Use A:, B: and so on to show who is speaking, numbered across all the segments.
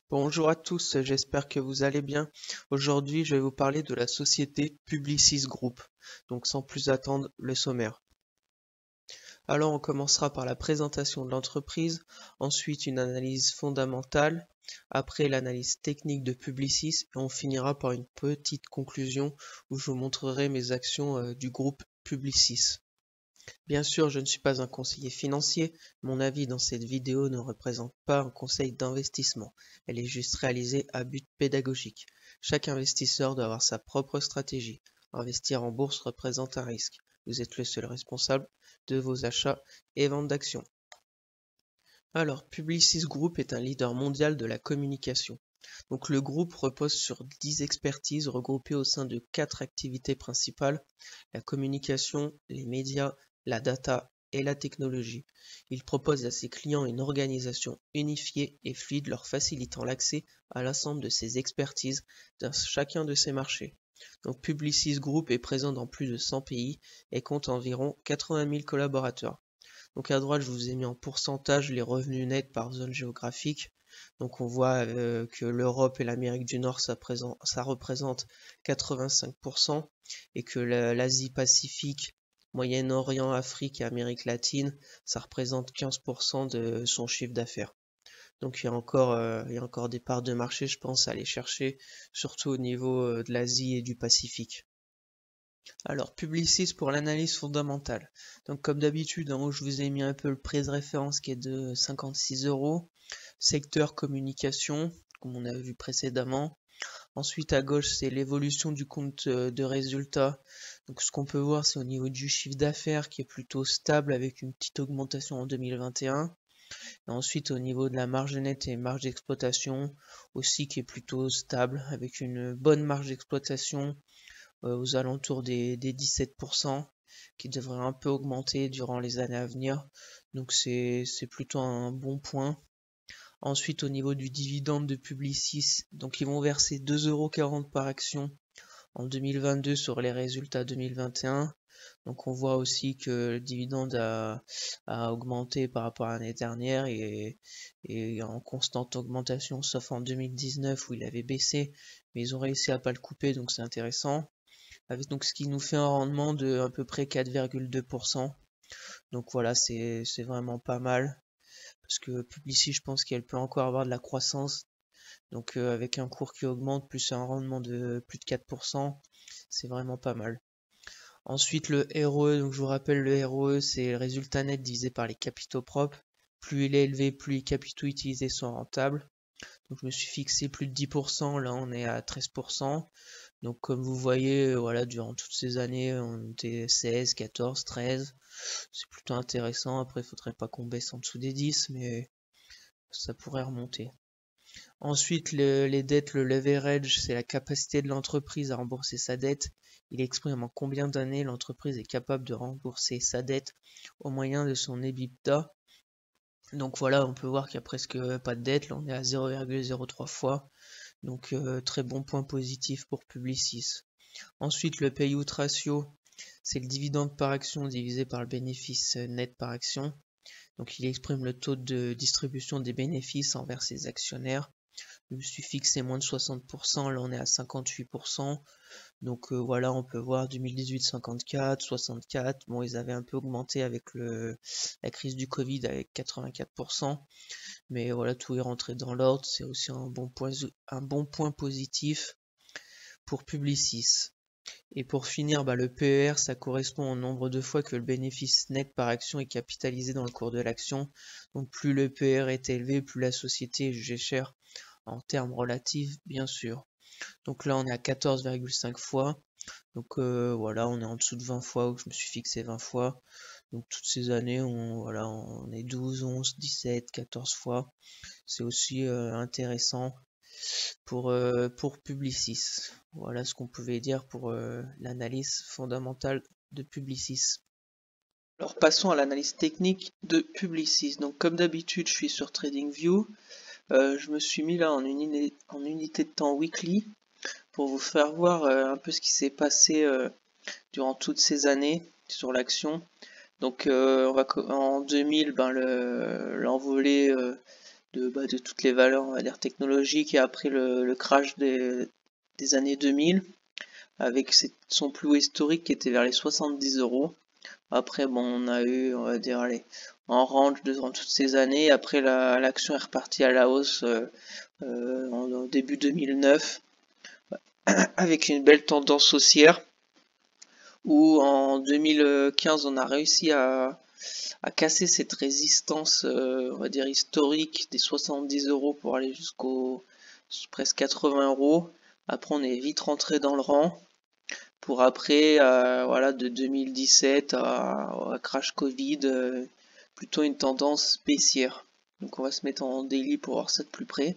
A: Bonjour à tous, j'espère que vous allez bien. Aujourd'hui, je vais vous parler de la société Publicis Group. Donc sans plus attendre, le sommaire. Alors on commencera par la présentation de l'entreprise, ensuite une analyse fondamentale, après l'analyse technique de Publicis et on finira par une petite conclusion où je vous montrerai mes actions du groupe Publicis. Bien sûr, je ne suis pas un conseiller financier, mon avis dans cette vidéo ne représente pas un conseil d'investissement, elle est juste réalisée à but pédagogique. Chaque investisseur doit avoir sa propre stratégie. Investir en bourse représente un risque. Vous êtes le seul responsable de vos achats et ventes d'actions. Alors, Publicis Group est un leader mondial de la communication. Donc le groupe repose sur 10 expertises regroupées au sein de 4 activités principales, la communication, les médias, la data et la technologie. Il propose à ses clients une organisation unifiée et fluide leur facilitant l'accès à l'ensemble de ses expertises dans chacun de ses marchés. Donc Publicis Group est présent dans plus de 100 pays et compte environ 80 000 collaborateurs. Donc à droite, je vous ai mis en pourcentage les revenus nets par zone géographique. Donc on voit que l'Europe et l'Amérique du Nord, ça représente 85% et que l'Asie-Pacifique, Moyen-Orient, Afrique et Amérique latine, ça représente 15% de son chiffre d'affaires. Donc il y a encore des parts de marché, je pense, à aller chercher, surtout au niveau de l'Asie et du Pacifique. Alors, Publicis pour l'analyse fondamentale. Donc, comme d'habitude, en haut, je vous ai mis un peu le prix de référence qui est de 56 euros. Secteur communication, comme on a vu précédemment. Ensuite, à gauche, c'est l'évolution du compte de résultat. Donc, ce qu'on peut voir, c'est au niveau du chiffre d'affaires qui est plutôt stable avec une petite augmentation en 2021. Et ensuite, au niveau de la marge nette et marge d'exploitation, aussi qui est plutôt stable avec une bonne marge d'exploitation aux alentours des 17%, qui devrait un peu augmenter durant les années à venir. Donc c'est plutôt un bon point. Ensuite, au niveau du dividende de Publicis, donc ils vont verser 2,40 € par action en 2022 sur les résultats 2021. Donc on voit aussi que le dividende a augmenté par rapport à l'année dernière et en constante augmentation, sauf en 2019 où il avait baissé, mais ils ont réussi à pas le couper, donc c'est intéressant. Avec donc ce qui nous fait un rendement de à peu près 4,2%. Donc voilà, c'est vraiment pas mal. Parce que Publicis, je pense qu'elle peut encore avoir de la croissance. Donc avec un cours qui augmente, plus un rendement de plus de 4%, c'est vraiment pas mal. Ensuite, le ROE, donc je vous rappelle, le ROE, c'est le résultat net divisé par les capitaux propres. Plus il est élevé, plus les capitaux utilisés sont rentables. Donc je me suis fixé plus de 10%, là on est à 13%. Donc comme vous voyez, voilà, durant toutes ces années, on était 16, 14, 13. C'est plutôt intéressant. Après, il faudrait pas qu'on baisse en dessous des 10, mais ça pourrait remonter. Ensuite, les dettes, le leverage, c'est la capacité de l'entreprise à rembourser sa dette. Il exprime en combien d'années l'entreprise est capable de rembourser sa dette au moyen de son EBITDA. Donc voilà, on peut voir qu'il n'y a presque pas de dette. Là, on est à 0,03 fois. Donc très bon point positif pour Publicis. Ensuite, le payout ratio, c'est le dividende par action divisé par le bénéfice net par action. Donc il exprime le taux de distribution des bénéfices envers ses actionnaires. Je me suis fixé moins de 60%, là on est à 58%. Donc voilà, on peut voir 2018 54, 64. Bon, ils avaient un peu augmenté avec la crise du Covid avec 84%. Mais voilà, tout est rentré dans l'ordre. C'est aussi un bon point positif pour Publicis. Et pour finir, le PER, ça correspond au nombre de fois que le bénéfice net par action est capitalisé dans le cours de l'action. Donc plus le PER est élevé, plus la société est jugée chère en termes relatifs, bien sûr. Donc là, on est à 14,5 fois. Donc voilà, on est en dessous de 20 fois, où je me suis fixé 20 fois. Donc toutes ces années, on est 12, 11, 17, 14 fois. C'est aussi intéressant pour Publicis. Voilà ce qu'on pouvait dire pour l'analyse fondamentale de Publicis. Alors passons à l'analyse technique de Publicis. Donc comme d'habitude, je suis sur TradingView. Je me suis mis là en unité de temps weekly pour vous faire voir un peu ce qui s'est passé durant toutes ces années sur l'action. Donc en 2000, l'envolée de toutes les valeurs, on va dire, technologiques, et après le crash des années 2000, avec son plus haut historique qui était vers les 70 euros. Après, bon, on a eu, on va dire, allez, en range durant toutes ces années. Après, l'action est repartie à la hausse en début 2009, avec une belle tendance haussière, où en 2015, on a réussi à casser cette résistance, on va dire, historique des 70 euros pour aller jusqu'aux presque 80 euros. Après, on est vite rentré dans le rang. Pour après, voilà, de 2017 à crash Covid, plutôt une tendance baissière. Donc on va se mettre en daily pour voir ça de plus près.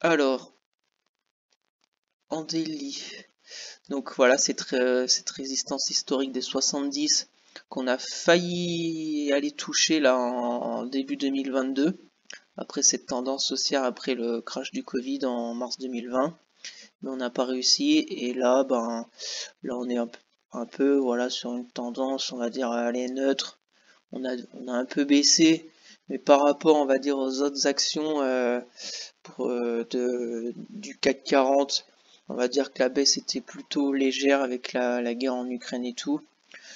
A: Alors, en daily, donc voilà, cette résistance historique des 70 qu'on a failli aller toucher là en début 2022, après cette tendance haussière après le crash du Covid en mars 2020. Mais on n'a pas réussi, et là, là on est un peu voilà, sur une tendance, on va dire, à aller neutre. On a un peu baissé, mais par rapport, on va dire, aux autres actions du CAC 40, on va dire que la baisse était plutôt légère avec la guerre en Ukraine et tout.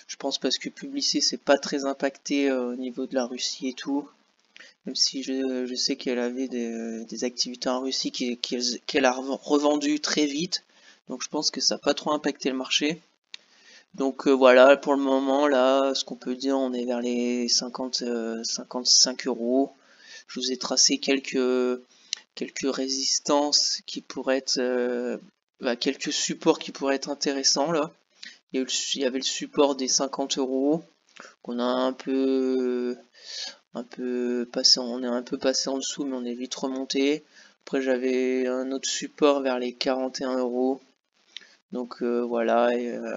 A: Je pense parce que Publicis c'est pas très impacté au niveau de la Russie et tout. Même si je sais qu'elle avait des activités en Russie qu'elle a revendues très vite. Donc je pense que ça n'a pas trop impacté le marché. Donc voilà, pour le moment, là, ce qu'on peut dire, on est vers les 55 euros. Je vous ai tracé quelques résistances qui pourraient être, quelques supports qui pourraient être intéressants là. Il y avait le support des 50 euros qu'on a un peu passé, on est un peu passé en dessous, mais on est vite remonté. Après, j'avais un autre support vers les 41 euros. Donc voilà,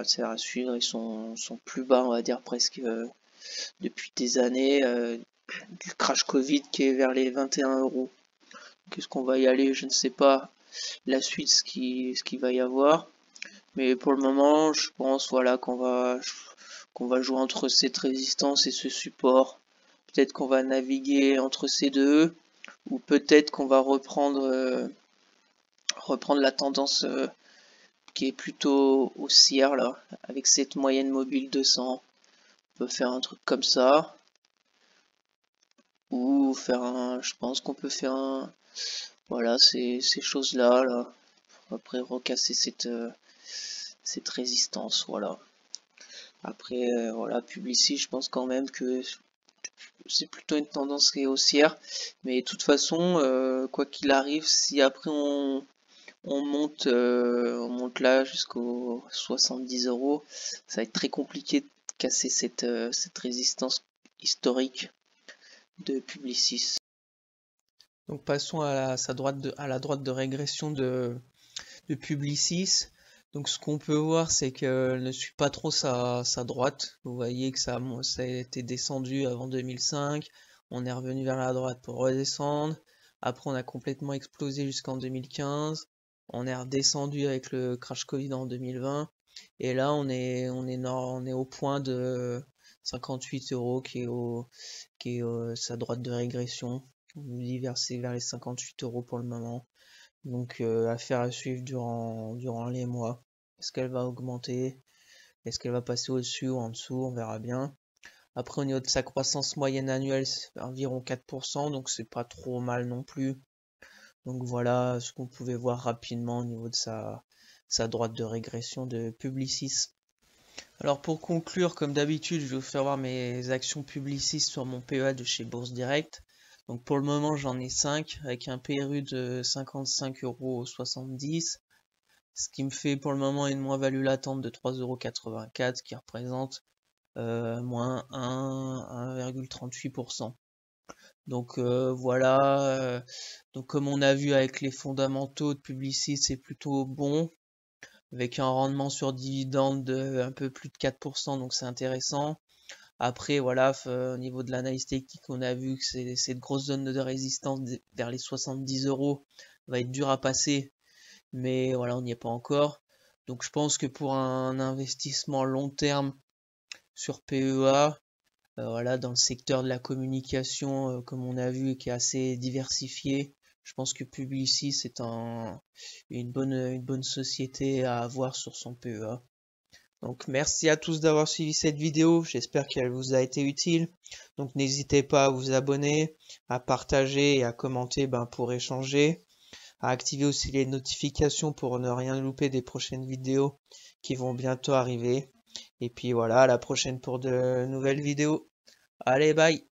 A: c'est à suivre. Ils sont plus bas, on va dire, presque depuis des années. Du crash Covid qui est vers les 21 euros. Qu'est-ce qu'on va y aller? Je ne sais pas la suite, ce qu'il va y avoir. Mais pour le moment, je pense voilà qu'on va jouer entre cette résistance et ce support. Peut-être qu'on va naviguer entre ces deux, ou peut-être qu'on va reprendre la tendance qui est plutôt haussière là, avec cette moyenne mobile 200. On peut faire un truc comme ça, ou faire je pense qu'on peut faire voilà, ces choses-là, là. Après recasser cette résistance, voilà. Après, voilà, Publicis, je pense quand même que c'est plutôt une tendance qui est haussière. Mais de toute façon, quoi qu'il arrive, si après on monte là jusqu'aux 70 euros, ça va être très compliqué de casser cette résistance historique de Publicis. Donc passons à la droite de régression de Publicis. Donc ce qu'on peut voir, c'est qu'elle ne suit pas trop sa droite. Vous voyez que ça a été descendu avant 2005. On est revenu vers la droite pour redescendre. Après, on a complètement explosé jusqu'en 2015. On est redescendu avec le crash Covid en 2020. Et là, on est au point de 58 euros qui est sa droite de régression. On nous dit verser vers les 58 euros pour le moment. Donc affaire à suivre durant les mois. Est-ce qu'elle va augmenter? Est-ce qu'elle va passer au-dessus ou en dessous? On verra bien. Après, au niveau de sa croissance moyenne annuelle, c'est environ 4%, donc c'est pas trop mal non plus. Donc voilà ce qu'on pouvait voir rapidement au niveau de sa droite de régression de Publicis. Alors pour conclure, comme d'habitude, je vais vous faire voir mes actions Publicis sur mon PEA de chez Bourse Direct. Donc pour le moment, j'en ai 5 avec un PRU de 55,70 €, ce qui me fait pour le moment une moins-value latente de 3,84 €, qui représente moins 1,38%. Donc voilà, donc comme on a vu avec les fondamentaux de Publicis, c'est plutôt bon, avec un rendement sur dividende de un peu plus de 4%, donc c'est intéressant. Après, voilà, au niveau de l'analyse technique, on a vu que cette grosse zone de résistance vers les 70 euros va être dure à passer, mais voilà, on n'y est pas encore. Donc je pense que pour un investissement long terme sur PEA, voilà, dans le secteur de la communication, comme on a vu, qui est assez diversifié. Je pense que Publicis c'est une bonne société à avoir sur son PEA. Donc merci à tous d'avoir suivi cette vidéo, j'espère qu'elle vous a été utile. Donc n'hésitez pas à vous abonner, à partager et à commenter pour échanger, à activer aussi les notifications pour ne rien louper des prochaines vidéos qui vont bientôt arriver. Et puis voilà, à la prochaine pour de nouvelles vidéos. Allez, bye!